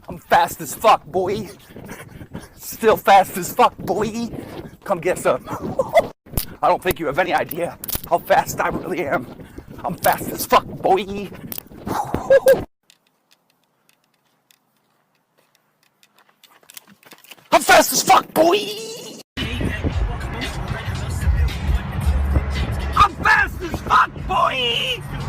I'm fast as fuck, boy. Still fast as fuck, boy. Come get some. I don't think you have any idea how fast I really am. I'm fast as fuck, boy. I'm fast as fuck, boy. I'm fast as fuck, boy.